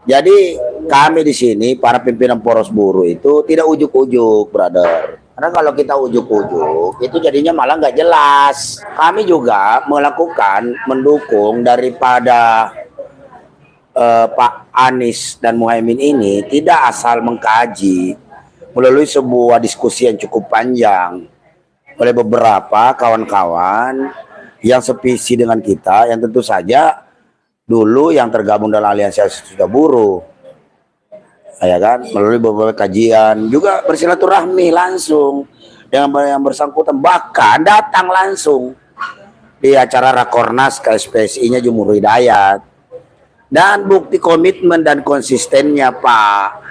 Jadi kami di sini para pimpinan poros buruh itu tidak ujuk-ujuk, brother. Karena kalau kita ujuk-ujuk itu jadinya malah nggak jelas. Kami juga melakukan mendukung daripada Pak Anies dan Muhaimin ini tidak asal mengkaji melalui sebuah diskusi yang cukup panjang oleh beberapa kawan-kawan yang sevisi dengan kita, yang tentu saja dulu yang tergabung dalam aliansi Serikat Buruh, ya kan, melalui beberapa kajian juga bersilaturahmi langsung dengan yang bersangkutan, bahkan datang langsung di acara Rakornas KSPSI-nya Jumur Hidayat. Dan bukti komitmen dan konsistennya Pak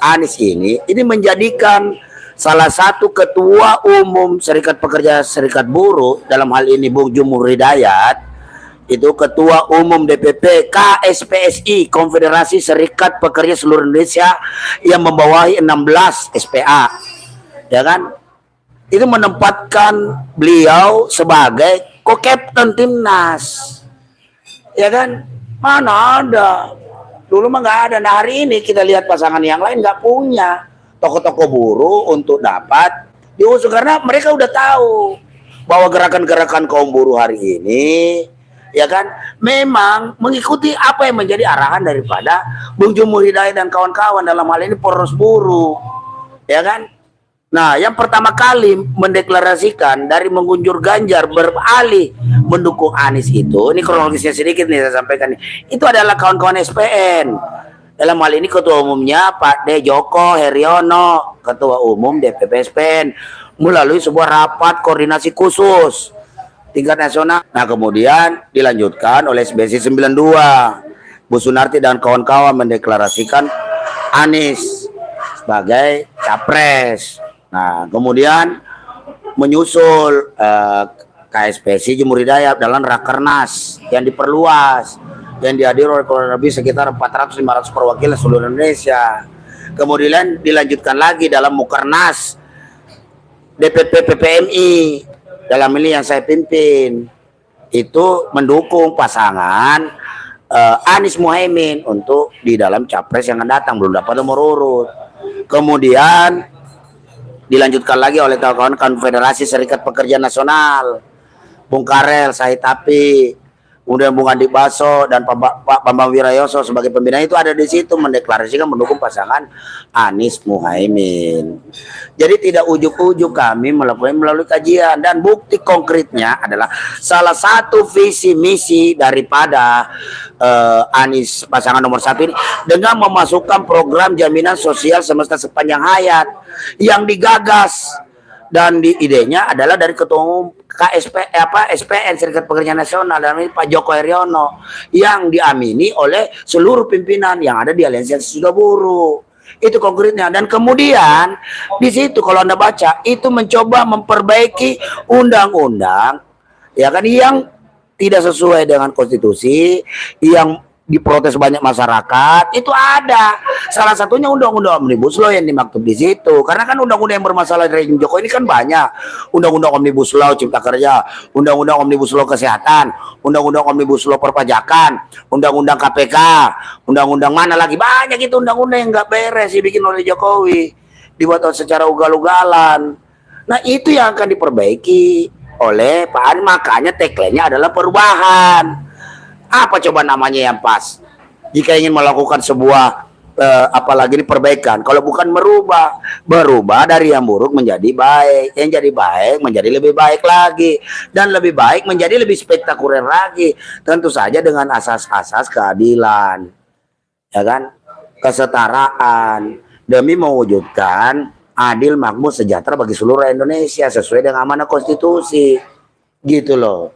Anies ini menjadikan salah satu ketua umum Serikat Pekerja Serikat Buruh, dalam hal ini Bung Jumur Hidayat, itu ketua umum DPP KSPSI, Konfederasi Serikat Pekerja Seluruh Indonesia, yang membawahi 16 SPA, ya kan, itu menempatkan beliau sebagai co-captain timnas, ya kan. Mana ada, dulu mah nggak ada. Nah hari ini kita lihat pasangan yang lain nggak punya tokoh-tokoh buruh untuk dapat diusung, karena mereka udah tahu bahwa gerakan-gerakan kaum buruh hari ini, ya kan, memang mengikuti apa yang menjadi arahan daripada Bung Jumur Hidayat dan kawan-kawan, dalam hal ini poros buruh, ya kan. Nah, yang pertama kali mendeklarasikan dari mengunjur Ganjar beralih mendukung Anies itu, ini kronologisnya sedikit nih saya sampaikan nih, itu adalah kawan-kawan SPN. Dalam hal ini ketua umumnya Pak D. Joko Heriono, ketua umum DPP SPN, melalui sebuah rapat koordinasi khusus tingkat nasional. Nah, kemudian dilanjutkan oleh SBSI 92. Bu Sunarti dan kawan-kawan mendeklarasikan Anies sebagai capres. Nah, kemudian menyusul KSPSI Jumur Hidayat dalam Rakernas yang diperluas, yang dihadiri oleh kurang lebih sekitar 400-500 perwakilan seluruh Indonesia. Kemudian dilanjutkan lagi dalam Mukernas DPP PPMI, dalam ini yang saya pimpin, itu mendukung pasangan Anies Muhaimin untuk di dalam capres yang akan datang, belum dapat nomor urut. Kemudian dilanjutkan lagi oleh kawan-kawan Konfederasi Serikat Pekerja Nasional, Bung Karel Sahitapi, kemudian Bung Andi Baso dan Pak Bambang Wirayoso sebagai pembina, itu ada di situ mendeklarasikan mendukung pasangan Anies Muhaimin. Jadi tidak ujuk-ujuk kami melakukan melalui kajian, dan bukti konkretnya adalah salah satu visi misi daripada Anies pasangan nomor 1 ini dengan memasukkan program jaminan sosial semesta sepanjang hayat yang digagas dan di idenya adalah dari ketua umum SPN Serikat Pekerja Nasional, dan ini Pak Joko Heriono, yang diamini oleh seluruh pimpinan yang ada di Aliansi Serikat Buruh. Itu konkretnya. Dan kemudian di situ kalau Anda baca, itu mencoba memperbaiki undang-undang, ya kan, yang tidak sesuai dengan konstitusi, yang diprotes banyak masyarakat. Itu ada salah satunya undang-undang Omnibus Law yang dimaksud di situ, karena kan undang-undang yang bermasalah dari Jokowi ini kan banyak. Undang-undang Omnibus Law Cipta Kerja, undang-undang Omnibus Law Kesehatan, undang-undang Omnibus Law Perpajakan, undang-undang KPK, undang-undang mana lagi, banyak itu undang-undang yang nggak beres dibikin oleh Jokowi, dibuat secara ugal-ugalan. Nah itu yang akan diperbaiki oleh Pak Anies, makanya tagline-nya adalah perubahan. Apa coba namanya yang pas jika ingin melakukan sebuah apalagi ini perbaikan, kalau bukan berubah dari yang buruk menjadi baik, yang jadi baik menjadi lebih baik lagi, dan lebih baik menjadi lebih spektakuler lagi, tentu saja dengan asas-asas keadilan, ya kan, kesetaraan, demi mewujudkan adil, makmur, sejahtera bagi seluruh Indonesia sesuai dengan amanah konstitusi, gitu loh.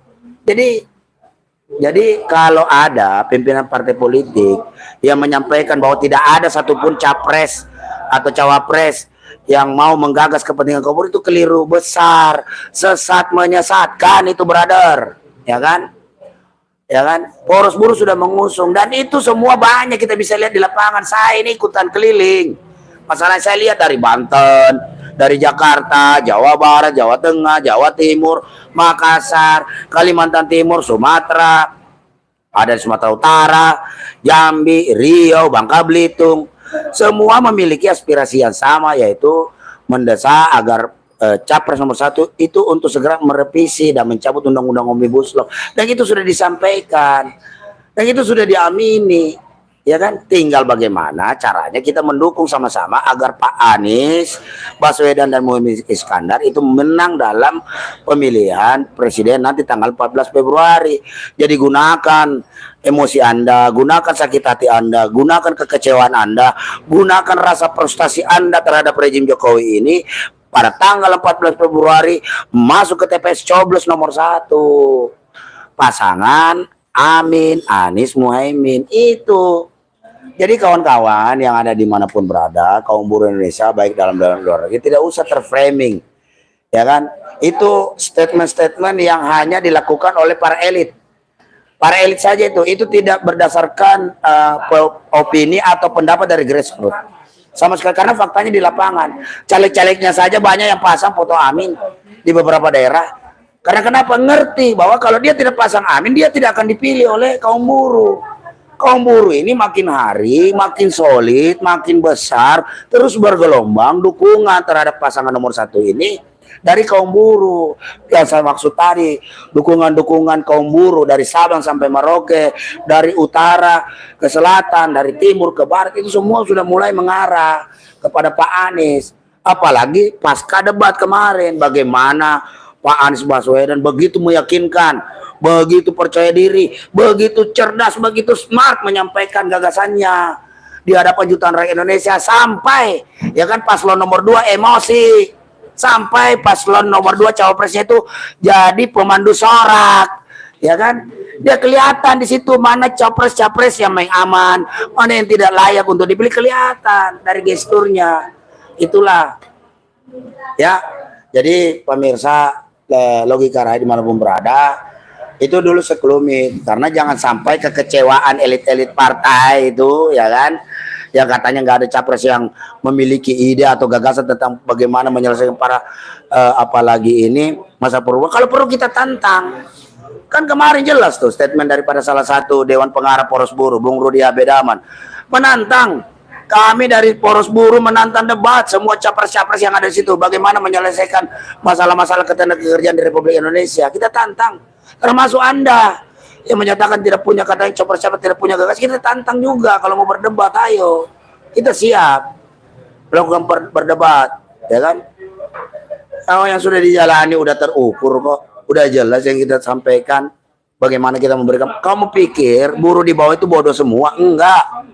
Jadi kalau ada pimpinan partai politik yang menyampaikan bahwa tidak ada satupun capres atau cawapres yang mau menggagas kepentingan kaum buruh, itu keliru besar, sesat menyesatkan itu, brother, ya kan? Ya kan? Poros buruh sudah mengusung, dan itu semua banyak kita bisa lihat di lapangan. Saya ini ikutan keliling. Masalah saya lihat dari Banten, dari Jakarta, Jawa Barat, Jawa Tengah, Jawa Timur, Makassar, Kalimantan Timur, Sumatera, Ada di Sumatera Utara, Jambi, Riau, Bangka Belitung. Semua memiliki aspirasi yang sama, yaitu mendesak agar Capres nomor 1 itu untuk segera merevisi dan mencabut Undang-Undang Omnibus Law. Dan itu sudah disampaikan. Dan itu sudah diamini. Ya kan, tinggal bagaimana caranya kita mendukung sama-sama agar Pak Anies Baswedan dan Muhaimin Iskandar itu menang dalam pemilihan presiden nanti tanggal 14 Februari. Jadi gunakan emosi Anda, gunakan sakit hati Anda, gunakan kekecewaan Anda, gunakan rasa frustasi Anda terhadap rejim Jokowi ini pada tanggal 14 Februari masuk ke TPS coblos nomor 1 pasangan Amin Anies Muhaimin itu. Jadi kawan-kawan yang ada dimanapun berada, kaum buruh Indonesia baik dalam dan luar negeri, tidak usah terframing, ya kan? Itu statement-statement yang hanya dilakukan oleh para elit saja itu tidak berdasarkan opini atau pendapat dari grassroots sama sekali, karena faktanya di lapangan caleg-calegnya saja banyak yang pasang foto Amin di beberapa daerah. Karena kenapa? Ngerti bahwa kalau dia tidak pasang Amin, dia tidak akan dipilih oleh kaum buruh. Kaum buruh ini makin hari makin solid, makin besar, terus bergelombang dukungan terhadap pasangan nomor 1 ini dari kaum buruh. Yang saya maksud tadi, dukungan-dukungan kaum buruh dari Sabang sampai Merauke, dari utara ke selatan, dari timur ke barat, itu semua sudah mulai mengarah kepada Pak Anies. Apalagi pasca debat kemarin, bagaimana Pak Anies Baswedan begitu meyakinkan, begitu percaya diri, begitu cerdas, begitu smart menyampaikan gagasannya di hadapan jutaan rakyat Indonesia, sampai ya kan paslon nomor 2 emosi, sampai paslon nomor 2 cawapresnya itu jadi pemandu sorak, ya kan? Dia kelihatan di situ mana capres-capres yang main aman, mana yang tidak layak untuk dipilih, kelihatan dari gesturnya. Itulah ya. Jadi pemirsa, logika rakyat dimanapun berada itu dulu sekelumit, karena jangan sampai kekecewaan elit-elit partai itu, ya kan, yang katanya nggak ada capres yang memiliki ide atau gagasan tentang bagaimana menyelesaikan para apalagi ini masa perubahan. Kalau perlu kita tantang, kan kemarin jelas tuh statement daripada salah satu Dewan Pengarah Poros Buruh, Bung Rudi Abedaman, menantang kami dari Poros Buruh, menantang debat semua capres-capres yang ada di situ, bagaimana menyelesaikan masalah-masalah ketenagakerjaan di Republik Indonesia. Kita tantang, termasuk Anda yang menyatakan tidak punya, katanya capres-capres tidak punya gagasan. Kita tantang juga, kalau mau berdebat, ayo, kita siap melakukan berdebat, ya kan? Kalau yang sudah dijalani udah terukur kok, udah jelas yang kita sampaikan. Bagaimana kita memberikan? Kamu pikir buruh di bawah itu bodoh semua? Enggak.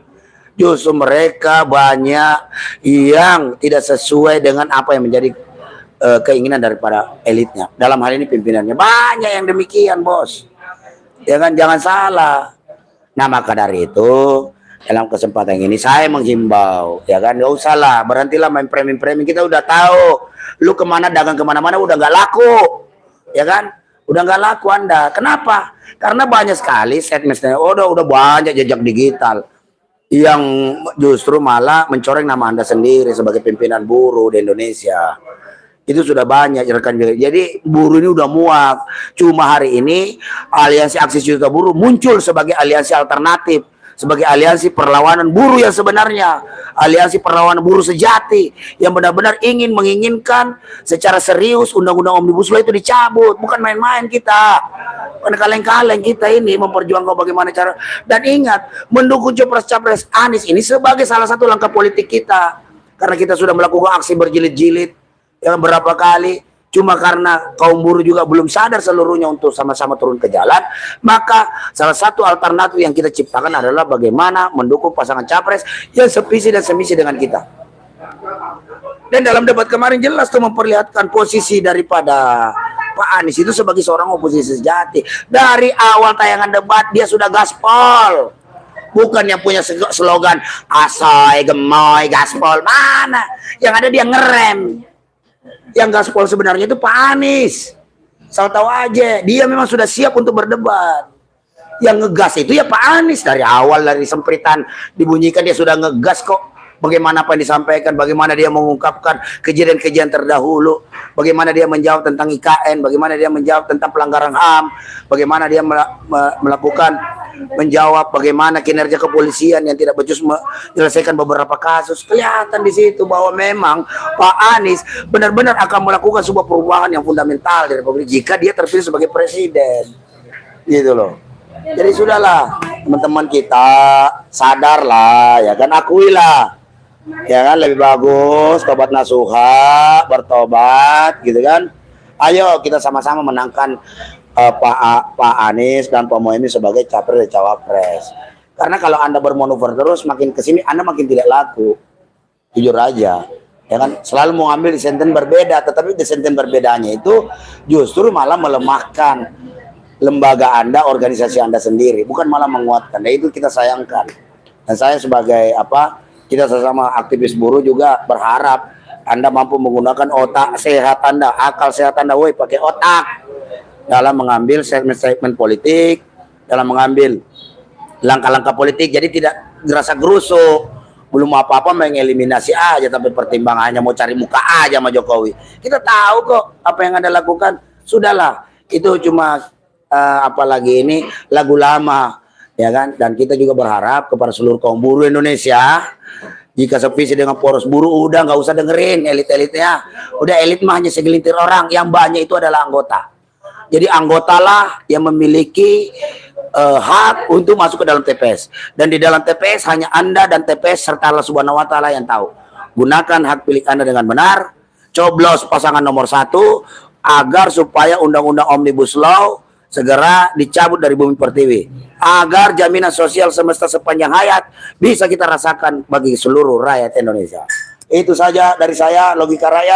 Justru mereka banyak yang tidak sesuai dengan apa yang menjadi keinginan daripada elitnya. Dalam hal ini pimpinannya. Banyak yang demikian, bos. Ya kan, jangan salah. Nah, maka dari itu dalam kesempatan ini saya menghimbau, ya kan, gak usah lah, berhentilah main framing-framing. Kita udah tahu, lu kemana, dagang kemana-mana udah gak laku, ya kan? Udah gak laku Anda. Kenapa? Karena banyak sekali statement-nya. Udah banyak jejak digital yang justru malah mencoreng nama Anda sendiri sebagai pimpinan buruh di Indonesia. Itu sudah banyak rekan. Jadi buruh ini udah muak. Cuma hari ini aliansi aksi juta buruh muncul sebagai aliansi alternatif, sebagai aliansi perlawanan buruh yang sebenarnya, aliansi perlawanan buruh sejati yang benar-benar menginginkan secara serius Undang-Undang Omnibus Law itu dicabut. Bukan main-main kita. Bukan kaleng-kaleng kita ini memperjuangkan bagaimana cara. Dan ingat, mendukung capres Anies ini sebagai salah satu langkah politik kita. Karena kita sudah melakukan aksi berjilid-jilid yang berapa kali. Cuma karena kaum buruh juga belum sadar seluruhnya untuk sama-sama turun ke jalan, maka salah satu alternatif yang kita ciptakan adalah bagaimana mendukung pasangan capres yang sevisi dan semisi dengan kita. Dan dalam debat kemarin jelas tuh memperlihatkan posisi daripada Pak Anies itu sebagai seorang oposisi sejati. Dari awal tayangan debat dia sudah gaspol. Bukan yang punya slogan asoy, gemoy, gaspol. Mana? Yang ada dia ngerem. Yang gaspol sebenarnya itu Pak Anies. Saya tahu aja, dia memang sudah siap untuk berdebat. Yang ngegas itu ya Pak Anies. Dari awal, dari sempritan dibunyikan dia sudah ngegas kok. bagaimana apa yang disampaikan, bagaimana dia mengungkapkan kejadian-kejadian terdahulu, bagaimana dia menjawab tentang IKN, bagaimana dia menjawab tentang pelanggaran HAM, bagaimana dia melakukan menjawab bagaimana kinerja kepolisian yang tidak becus menyelesaikan beberapa kasus. Kelihatan di situ bahwa memang Pak Anies benar-benar akan melakukan sebuah perubahan yang fundamental di Republik jika dia terpilih sebagai presiden, gitu loh. Jadi sudahlah teman-teman kita, sadarlah ya kan, akuilah ya kan, lebih bagus tobat nasuha, bertobat gitu kan. Ayo kita sama-sama menangkan Pak Anies dan Pak Mohaimin sebagai capres dan cawapres. Karena kalau Anda bermanuver terus, makin kesini Anda makin tidak laku. Jujur aja, ya kan, selalu mau ambil disenten berbeda, tetapi disenten berbedanya itu justru malah melemahkan lembaga Anda, organisasi Anda sendiri, bukan malah menguatkan. Dan itu kita sayangkan. Dan saya sebagai kita sesama aktivis buruh juga berharap Anda mampu menggunakan otak sehat Anda, akal sehat Anda, woi, pakai otak dalam mengambil statement-statement politik, dalam mengambil langkah-langkah politik. Jadi tidak gerasa gerusuk, belum apa-apa mengeliminasi aja, tapi pertimbangannya mau cari muka aja sama Jokowi. Kita tahu kok apa yang Anda lakukan. Sudahlah, itu cuma apalagi ini lagu lama, ya kan. Dan kita juga berharap kepada seluruh kaum buruh Indonesia, jika sevisi dengan poros buruh, udah nggak usah dengerin elit-elitnya. Udah, elit mah hanya segelintir orang, yang banyak itu adalah anggota. Jadi anggotalah yang memiliki hak untuk masuk ke dalam TPS. Dan di dalam TPS hanya Anda dan TPS serta Allah Subhanahu wa Ta'ala yang tahu. Gunakan hak pilih Anda dengan benar. Coblos pasangan nomor 1 agar supaya undang-undang Omnibus Law segera dicabut dari bumi pertiwi. Agar jaminan sosial semesta sepanjang hayat bisa kita rasakan bagi seluruh rakyat Indonesia. Itu saja dari saya, Logika Rakyat.